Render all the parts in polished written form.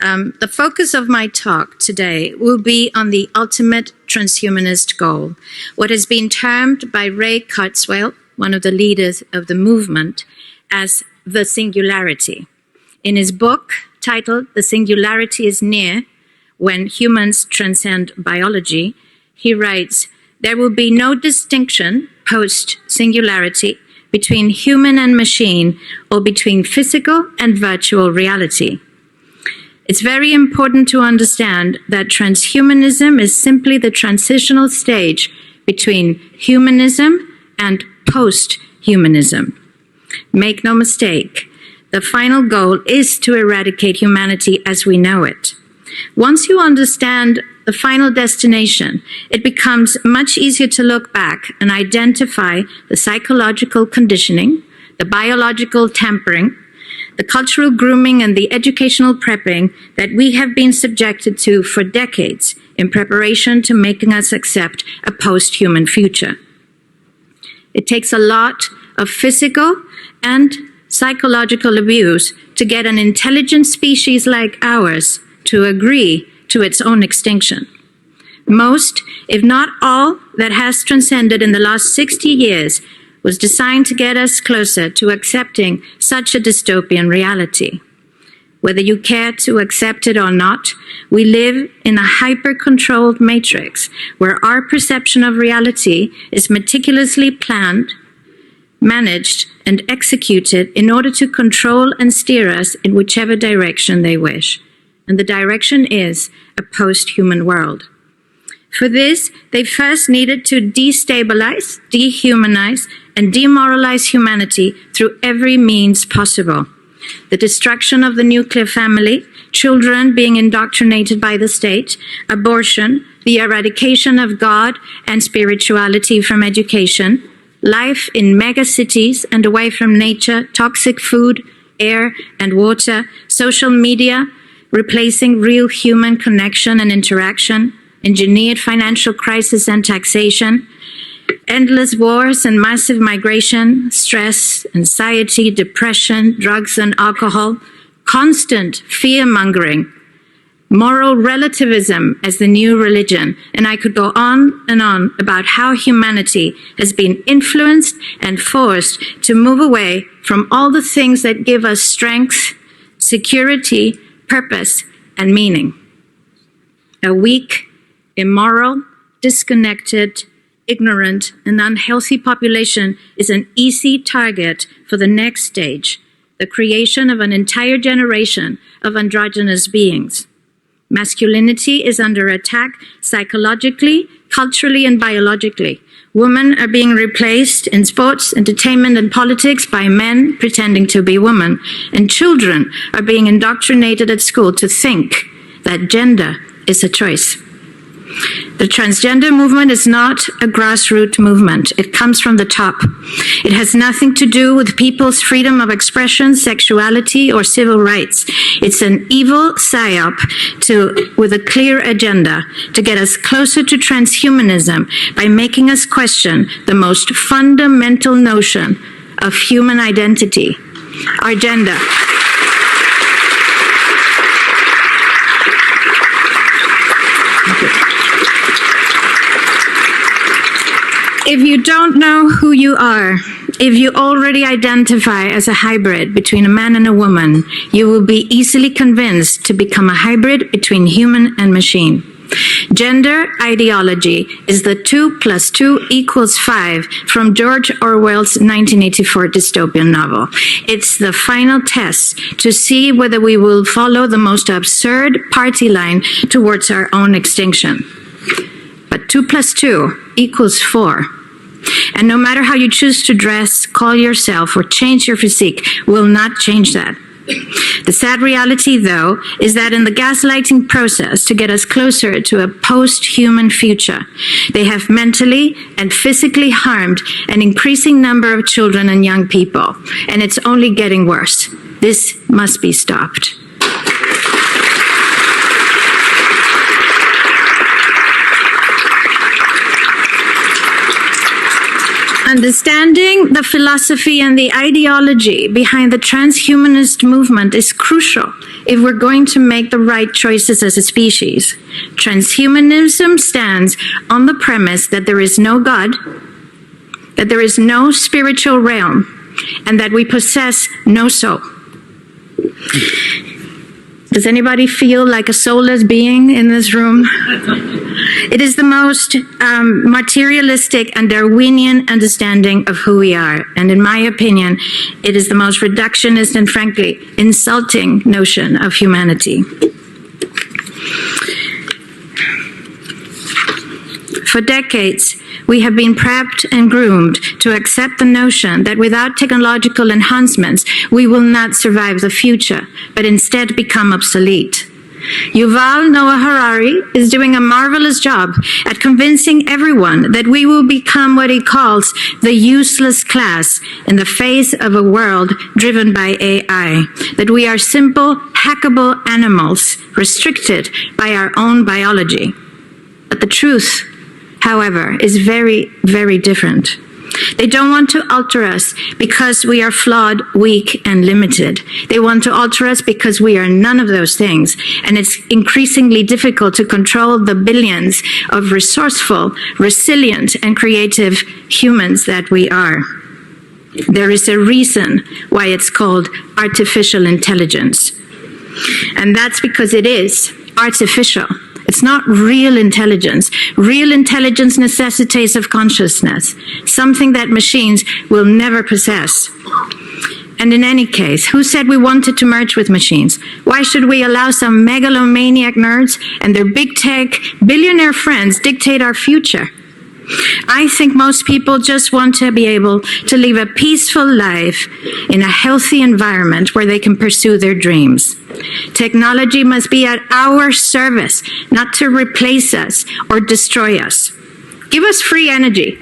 The focus of my talk today will be on the ultimate transhumanist goal, what has been termed by Ray Kurzweil, one of the leaders of the movement, as the singularity. In his book titled "The Singularity is Near: When Humans Transcend Biology," he writes, "There will be no distinction post-singularity between human and machine or between physical and virtual reality." It's very important to understand that transhumanism is simply the transitional stage between humanism and post-humanism. Make no mistake, the final goal is to eradicate humanity as we know it. Once you understand the final destination, it becomes much easier to look back and identify the psychological conditioning, the biological tampering, the cultural grooming, and the educational prepping that we have been subjected to for decades in preparation to making us accept a post-human future. It takes a lot of physical and psychological abuse to get an intelligent species like ours to agree to its own extinction. Most, if not all, that has transcended in the last 60 years was designed to get us closer to accepting such a dystopian reality. Whether you care to accept it or not, we live in a hyper-controlled matrix where our perception of reality is meticulously planned, managed, and executed in order to control and steer us in whichever direction they wish. And the direction is a post-human world. For this, they first needed to destabilize, dehumanize, and demoralize humanity through every means possible. The destruction of the nuclear family, children being indoctrinated by the state, abortion, the eradication of God and spirituality from education, life in megacities and away from nature, toxic food, air, and water, social media, replacing real human connection and interaction, engineered financial crisis and taxation, endless wars and massive migration, stress, anxiety, depression, drugs and alcohol, constant fear-mongering, moral relativism as the new religion, and I could go on and on about how humanity has been influenced and forced to move away from all the things that give us strength, security, purpose, and meaning. A weak, immoral, disconnected, ignorant, and unhealthy population is an easy target for the next stage, the creation of an entire generation of androgynous beings. Masculinity is under attack psychologically, culturally, and biologically. Women are being replaced in sports, entertainment, and politics by men pretending to be women, and children are being indoctrinated at school to think that gender is a choice. The transgender movement is not a grassroots movement. It comes from the top. It has nothing to do with people's freedom of expression, sexuality, or civil rights. It's an evil psyop with a clear agenda to get us closer to transhumanism by making us question the most fundamental notion of human identity, our gender. If you don't know who you are, if you already identify as a hybrid between a man and a woman, you will be easily convinced to become a hybrid between human and machine. Gender ideology is the 2 + 2 = 5 from George Orwell's 1984 dystopian novel. It's the final test to see whether we will follow the most absurd party line towards our own extinction. But 2 + 2 = 4. And no matter how you choose to dress, call yourself, or change your physique, will not change that. The sad reality, though, is that in the gaslighting process to get us closer to a post-human future, they have mentally and physically harmed an increasing number of children and young people, and it's only getting worse. This must be stopped. Understanding the philosophy and the ideology behind the transhumanist movement is crucial if we're going to make the right choices as a species. Transhumanism stands on the premise that there is no God, that there is no spiritual realm, and that we possess no soul. Does anybody feel like a soulless being in this room? It is the most materialistic and Darwinian understanding of who we are. And in my opinion, it is the most reductionist and frankly insulting notion of humanity. For decades, we have been prepped and groomed to accept the notion that without technological enhancements, we will not survive the future, but instead become obsolete. Yuval Noah Harari is doing a marvelous job at convincing everyone that we will become what he calls the useless class in the face of a world driven by AI, that we are simple, hackable animals restricted by our own biology. But the truth, however, is very, very different. They don't want to alter us because we are flawed, weak, and limited. They want to alter us because we are none of those things. And it's increasingly difficult to control the billions of resourceful, resilient, and creative humans that we are. There is a reason why it's called artificial intelligence. And that's because it is artificial. It's not real intelligence. Real intelligence necessitates of consciousness, something that machines will never possess. And in any case, who said we wanted to merge with machines? Why should we allow some megalomaniac nerds and their big tech billionaire friends dictate our future? I think most people just want to be able to live a peaceful life in a healthy environment where they can pursue their dreams. Technology must be at our service, not to replace us or destroy us. Give us free energy,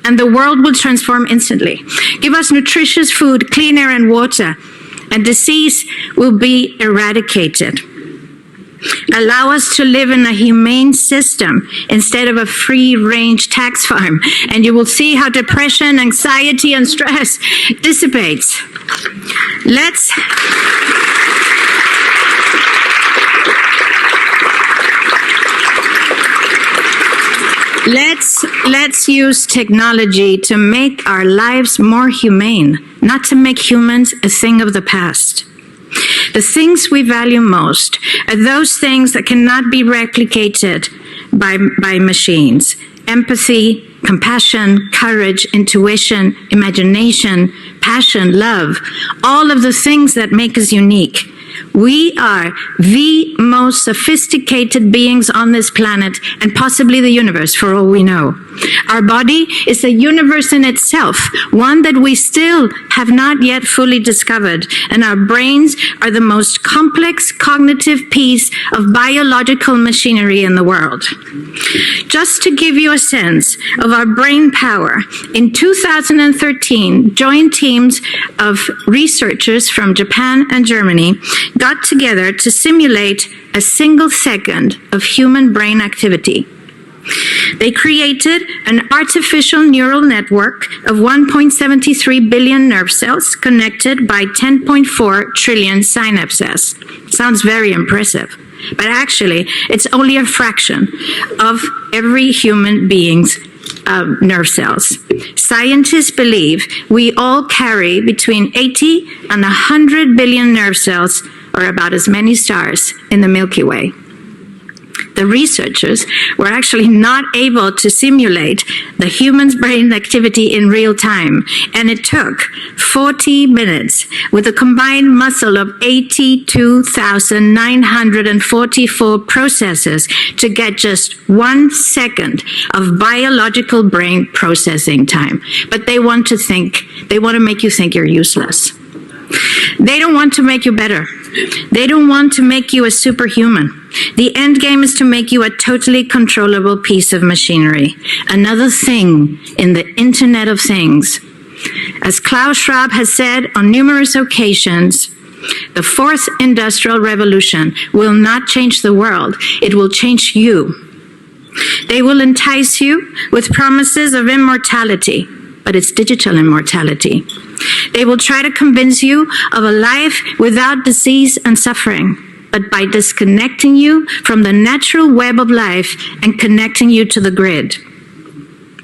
and the world will transform instantly. Give us nutritious food, clean air, and water, and disease will be eradicated. Allow us to live in a humane system instead of a free-range tax farm, and you will see how depression, anxiety, and stress dissipates. Let's use technology to make our lives more humane, not to make humans a thing of the past. The things we value most are those things that cannot be replicated by machines. Empathy, compassion, courage, intuition, imagination, passion, love, all of the things that make us unique. We are the most sophisticated beings on this planet and possibly the universe, for all we know. Our body is a universe in itself, one that we still have not yet fully discovered, and our brains are the most complex cognitive piece of biological machinery in the world. Just to give you a sense of our brain power, in 2013, joint teams of researchers from Japan and Germany got together to simulate a single second of human brain activity. They created an artificial neural network of 1.73 billion nerve cells connected by 10.4 trillion synapses. Sounds very impressive, but actually it's only a fraction of every human being's nerve cells. Scientists believe we all carry between 80 and 100 billion nerve cells, or about as many stars in the Milky Way. The researchers were actually not able to simulate the human's brain activity in real time, and it took 40 minutes with a combined muscle of 82,944 processes to get just 1 second of biological brain processing time. But they want to make you think you're useless. They don't want to make you better. They don't want to make you a superhuman. The end game is to make you a totally controllable piece of machinery, another thing in the Internet of Things. As Klaus Schwab has said on numerous occasions, the fourth industrial revolution will not change the world, it will change you. They will entice you with promises of immortality, but it's digital immortality. They will try to convince you of a life without disease and suffering, but by disconnecting you from the natural web of life and connecting you to the grid.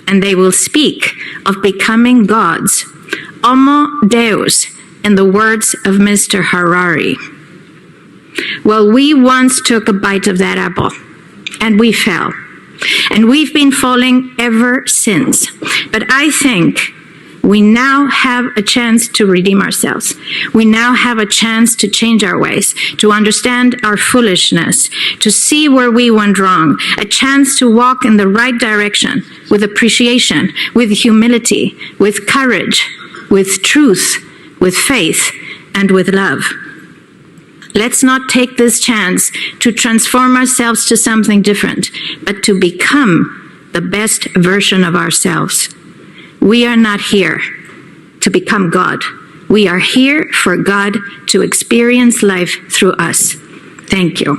And they will speak of becoming gods, homo deus, in the words of Mr. Harari. Well, we once took a bite of that apple, and we fell. And we've been falling ever since. But I think we now have a chance to redeem ourselves. We now have a chance to change our ways, to understand our foolishness, to see where we went wrong, a chance to walk in the right direction with appreciation, with humility, with courage, with truth, with faith, and with love. Let's not take this chance to transform ourselves to something different, but to become the best version of ourselves. We are not here to become God. We are here for God to experience life through us. Thank you.